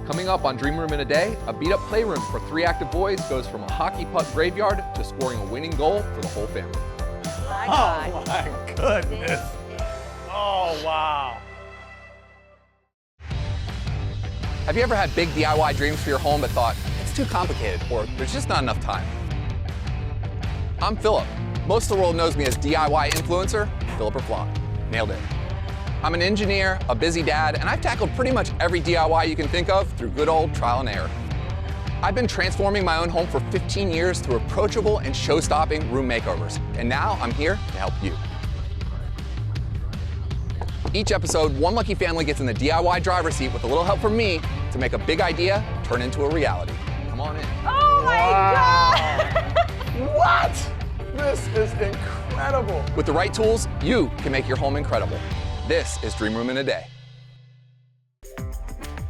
Coming up on Dream Room in a Day, a beat-up playroom for 3 active boys goes from a hockey puck graveyard to scoring a winning goal for the whole family. Oh my goodness. Oh, wow. Have you ever had big DIY dreams for your home but thought, it's too complicated, or there's just not enough time? I'm Philip. Most of the world knows me as DIY influencer, Philip or Flop. Nailed it. I'm an engineer, a busy dad, and I've tackled pretty much every DIY you can think of through good old trial and error. I've been transforming my own home for 15 years through approachable and show-stopping room makeovers, and now I'm here to help you. Each episode, one lucky family gets in the DIY driver's seat with a little help from me to make a big idea turn into a reality. Come on in. Oh my God! What? This is incredible. With the right tools, you can make your home incredible. This is Dream Room in a Day.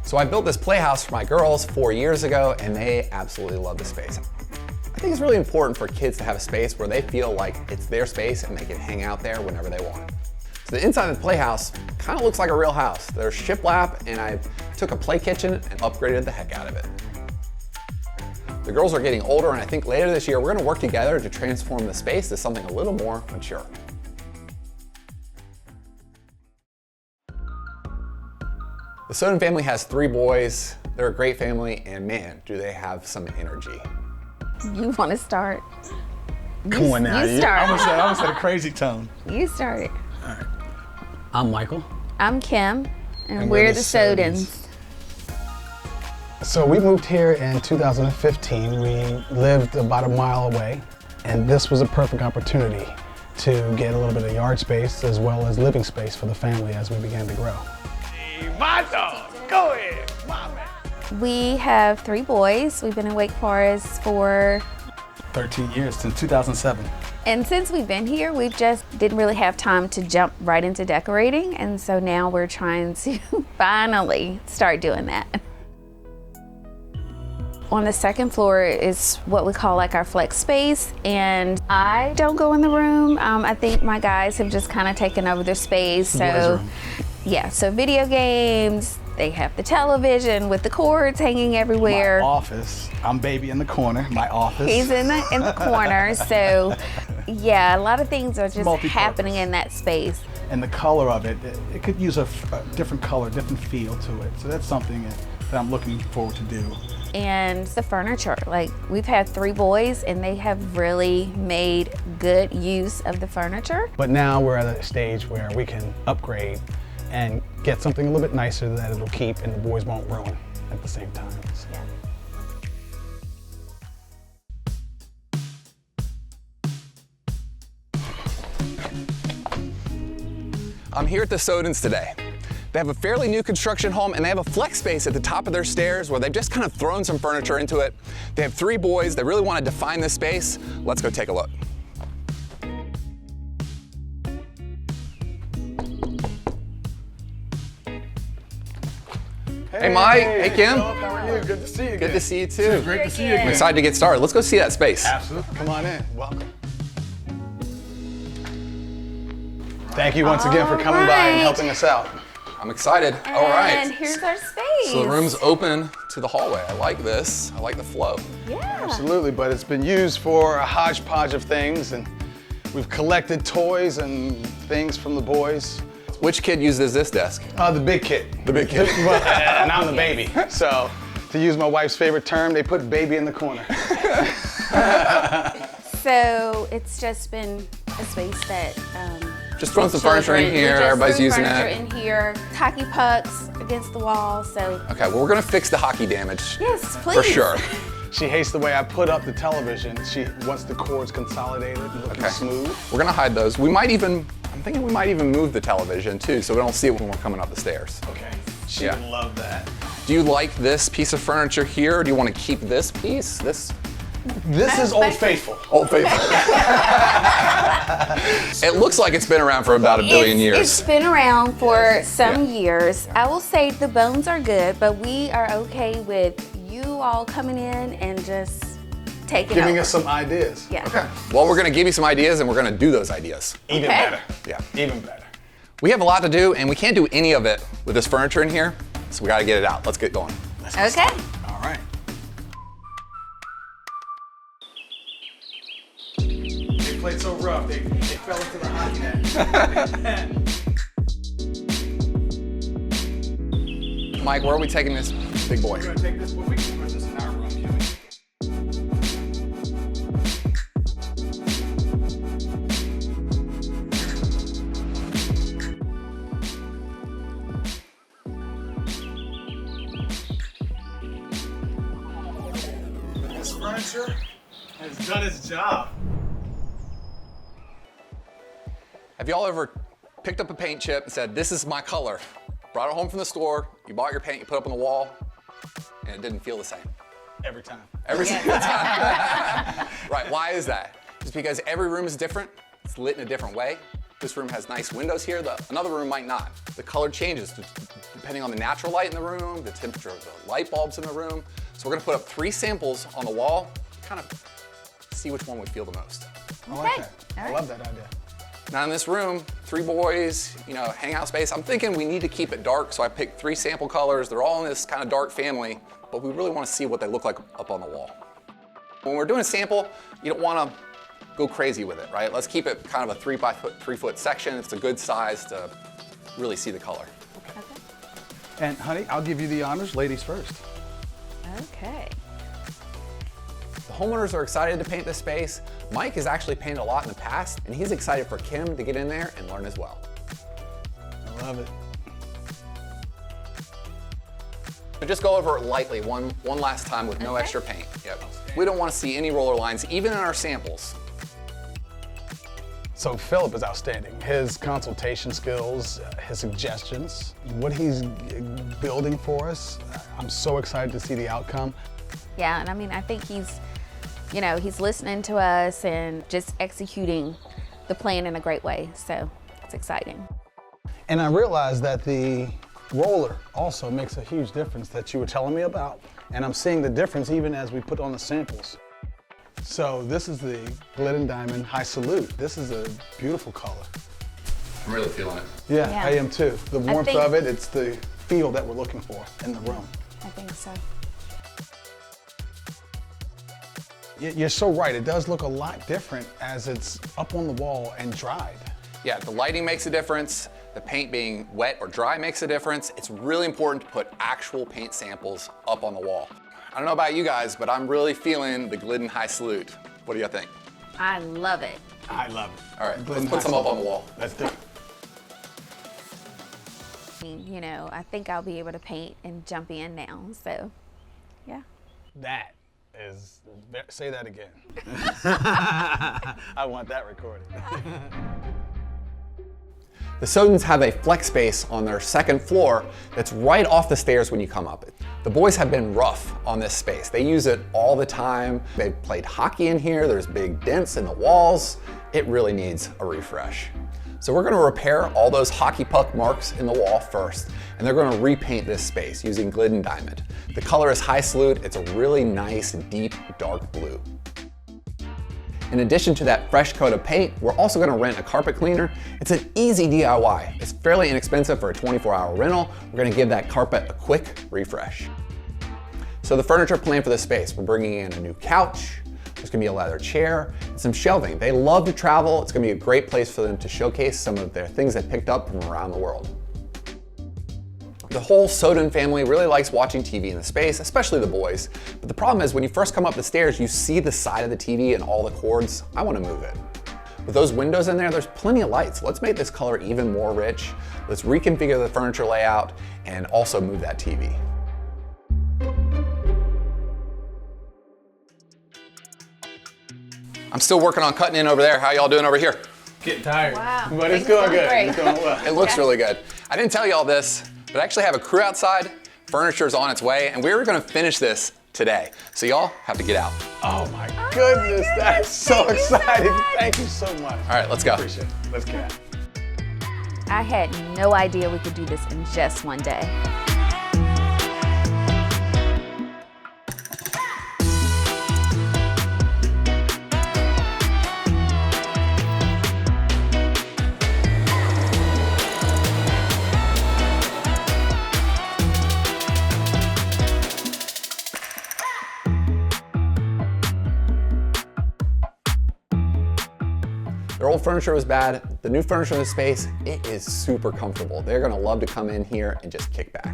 So I built this playhouse for my girls 4 years ago, and they absolutely love the space. I think it's really important for kids to have a space where they feel like it's their space and they can hang out there whenever they want. So the inside of the playhouse kind of looks like a real house. There's shiplap, and I took a play kitchen and upgraded the heck out of it. The girls are getting older, and I think later this year we're going to work together to transform the space to something a little more mature. The Soden family has 3 boys. They're a great family, and man, do they have some energy. You want to start? Come on now. You start. I almost had a crazy tone. You start it. All right. I'm Michael. I'm Kim, and we're the Sodens. So we moved here in 2015. We lived about a mile away, and this was a perfect opportunity to get a little bit of yard space as well as living space for the family as we began to grow. My dog. Go ahead. My man. We have 3 boys. We've been in Wake Forest for 13 years, since 2007. And since we've been here, we've just didn't really have time to jump right into decorating, and so now we're trying to finally start doing that. On the second floor is what we call like our flex space, and I don't go in the room. I think my guys have just kind of taken over the space. So yeah, so video games, they have the television with the cords hanging everywhere. My office. I'm baby in the corner. My office. He's in the corner. So yeah, a lot of things are just happening in that space. And the color of it, it could use a different color, different feel to it. So that's something that I'm looking forward to do. And the furniture, like we've had 3 boys and they have really made good use of the furniture. But now we're at a stage where we can upgrade and get something a little bit nicer that it'll keep and the boys won't ruin at the same time. So. I'm here at the Sodens today. They have a fairly new construction home, and they have a flex space at the top of their stairs where they've just kind of thrown some furniture into it. They have 3 boys. They really want to define this space. Let's go take a look. Hey Mike, hey Kim. How are you? Good to see you again. Good to see you too. Great to see you again. I'm excited to get started. Let's go see that space. Absolutely. Come on in. Welcome. Thank you once again for coming by and helping us out. I'm excited. All right. And here's our space. So the room's open to the hallway. I like this. I like the flow. Yeah. Absolutely, but it's been used for a hodgepodge of things, and we've collected toys and things from the boys. Which kid uses this desk? The big kid. The big kid. Well, and I'm the baby. So, to use my wife's favorite term, they put baby in the corner. So it's just been a space that Just throwing some furniture in here. Everybody's using furniture it. in here. Hockey pucks against the wall. So Okay, well, we're gonna fix the hockey damage. yes, please. For sure. She hates the way I put up the television. She wants the cords consolidated and looking smooth. We're gonna hide those. I'm thinking we might even move the television too, so we don't see it when we're coming up the stairs. Okay. She Yeah. would love that. Do you like this piece of furniture here, or do you want to keep this piece? This This is Old Faithful. Old Faithful. It looks like it's been around for about a billion years. It's been around for some years. I will say the bones are good, but we are okay with you all coming in and just taking Giving over. us some ideas. Yeah. Okay. Well, we're gonna give you some ideas, and we're gonna do those ideas. Even Okay. better. Yeah. Even better. We have a lot to do, and we can't do any of it with this furniture in here, so we gotta get it out. Let's get going. Okay. All right. They played so rough, they fell into the hockey net. Mike, where are we taking this big boy? We're gonna take this, well, we can put this in our room, can we? This furniture has done its job. Have y'all ever picked up a paint chip and said, this is my color? Brought it home from the store, you bought your paint, you put it up on the wall, and it didn't feel the same. Every time. Every single time. Right, why is that? It's because every room is different. It's lit in a different way. This room has nice windows here, another room might not. The color changes depending on the natural light in the room, the temperature of the light bulbs in the room. So we're gonna put up 3 samples on the wall, kind of see which one would feel the most. I like Okay. that. All I right. love that idea. Now in this room, 3 boys, hangout space. I'm thinking we need to keep it dark, so I picked 3 sample colors. They're all in this kind of dark family, but we really want to see what they look like up on the wall. When we're doing a sample, you don't want to go crazy with it, right? Let's keep it kind of a 3 by 3 foot section. It's a good size to really see the color. And honey, I'll give you the honors, ladies first. Okay. The homeowners are excited to paint this space. Mike has actually painted a lot in the past, and he's excited for Kim to get in there and learn as well. I love it. So just go over it lightly one last time with no Okay. extra paint. Yep. We don't want to see any roller lines, even in our samples. So Philip is outstanding. His consultation skills, his suggestions, what he's building for us. I'm so excited to see the outcome. Yeah, and I mean, I think he's listening to us and just executing the plan in a great way. So it's exciting. And I realized that the roller also makes a huge difference that you were telling me about. And I'm seeing the difference even as we put on the samples. So this is the Glidden Diamond High Salute. This is a beautiful color. I'm really feeling it. Yeah, Yeah. I am too. The warmth think- of it, it's the feel that we're looking for in the room. I think so. You're so right. It does look a lot different as it's up on the wall and dried. Yeah, the lighting makes a difference. The paint being wet or dry makes a difference. It's really important to put actual paint samples up on the wall. I don't know about you guys, but I'm really feeling the Glidden High Salute. What do you think? I love it. I love it. All right, let's Glidden put some High up on the wall. Let's do it. I mean, I think I'll be able to paint and jump in now. So, yeah. That is, say that again. I want that recorded. The Sodens have a flex space on their second floor that's right off the stairs when you come up. The boys have been rough on this space. They use it all the time. They've played hockey in here. There's big dents in the walls. It really needs a refresh. So we're gonna repair all those hockey puck marks in the wall first, and they're gonna repaint this space using Glidden Diamond. The color is High Salute. It's a really nice, deep, dark blue. In addition to that fresh coat of paint, we're also gonna rent a carpet cleaner. It's an easy DIY. It's fairly inexpensive for a 24-hour rental. We're gonna give that carpet a quick refresh. So the furniture plan for this space, we're bringing in a new couch, there's gonna be a leather chair, and some shelving. They love to travel. It's gonna be a great place for them to showcase some of their things they picked up from around the world. The whole Soden family really likes watching TV in the space, especially the boys. But the problem is when you first come up the stairs, you see the side of the TV and all the cords. I want to move it. With those windows in there, there's plenty of lights. Let's make this color even more rich. Let's reconfigure the furniture layout and also move that TV. I'm still working on cutting in over there. How y'all doing over here? Getting tired. Wow. But it's Things going look good. great. It's going well. It looks really good. I didn't tell you all this, but I actually have a crew outside. Furniture's on its way, and we're gonna finish this today. So y'all have to get out. Oh my goodness, that is so Thank you so exciting. much. Thank you so much. All right, let's go. Appreciate it. Let's get out. I had no idea we could do this in just one day. Their old furniture was bad. The new furniture in the space, it is super comfortable. They're gonna love to come in here and just kick back.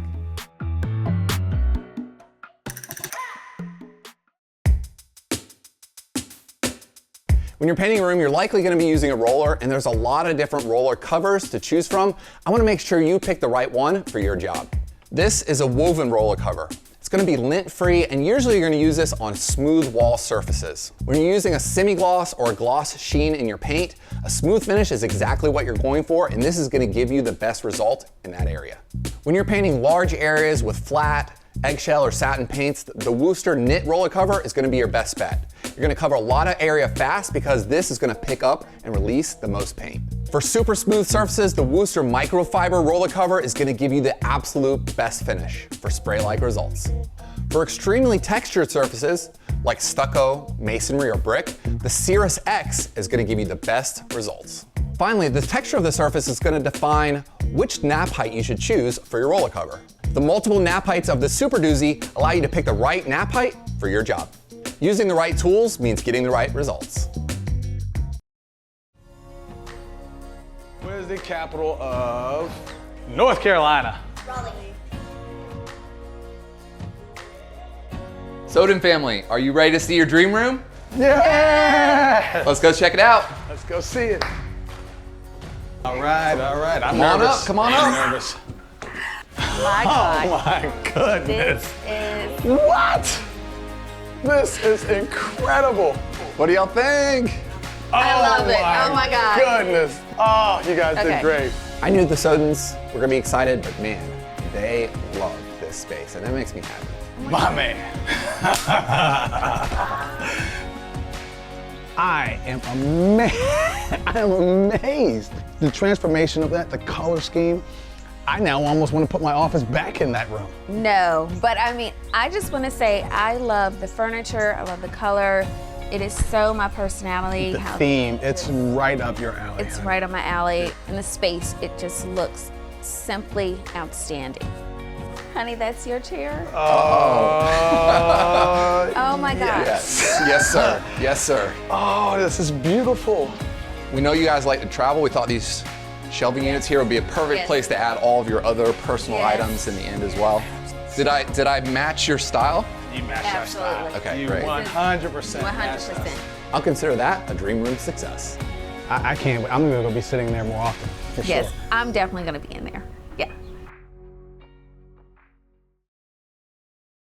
When you're painting a room, you're likely gonna be using a roller, and there's a lot of different roller covers to choose from. I wanna make sure you pick the right one for your job. This is a woven roller cover. It's gonna be lint-free, and usually you're gonna use this on smooth wall surfaces. When you're using a semi-gloss or a gloss sheen in your paint, a smooth finish is exactly what you're going for, and this is gonna give you the best result in that area. When you're painting large areas with flat, eggshell, or satin paints, the Worcester knit roller cover is gonna be your best bet. You're gonna cover a lot of area fast because this is gonna pick up and release the most paint. For super smooth surfaces, the Worcester microfiber roller cover is gonna give you the absolute best finish for spray-like results. For extremely textured surfaces, like stucco, masonry, or brick, the Cirrus X is gonna give you the best results. Finally, the texture of the surface is gonna define which nap height you should choose for your roller cover. The multiple nap heights of the Super Doozy allow you to pick the right nap height for your job. Using the right tools means getting the right results. What is the capital of North Carolina? Raleigh. Soden family, are you ready to see your dream room? Yeah! Let's go check it out. Let's go see it. All right. I'm Come on nervous. up, come on I'm up. nervous. My Oh God. my goodness. This is What? This is incredible. What do y'all think? I love it. Oh my God. Goodness. Oh, you guys Okay. did great. I knew the Sodens were gonna be excited, but man, they love this space, and that makes me happy. My man. I am amazed. The transformation of that, the color scheme. I now almost want to put my office back in that room. no, but I mean, I just want to say I love the furniture. I love the color. It is so my personality. The how- theme, it's right up your alley. It's right on my alley. And the space, it just looks simply outstanding. Honey, that's your chair? Oh my gosh. Yes, yes sir, yes sir. Oh, this is beautiful. We know you guys like to travel. We thought these shelving units here would be a perfect Yes. place to add all of your other personal Yes. items in the end as well. Did I match your style? You matched our style. Absolutely. Okay, You great. 100% matched us. 100%. I'll consider that a dream room success. I can't wait. I'm gonna go be sitting there more often, for Yes, sure. I'm definitely going to be in there.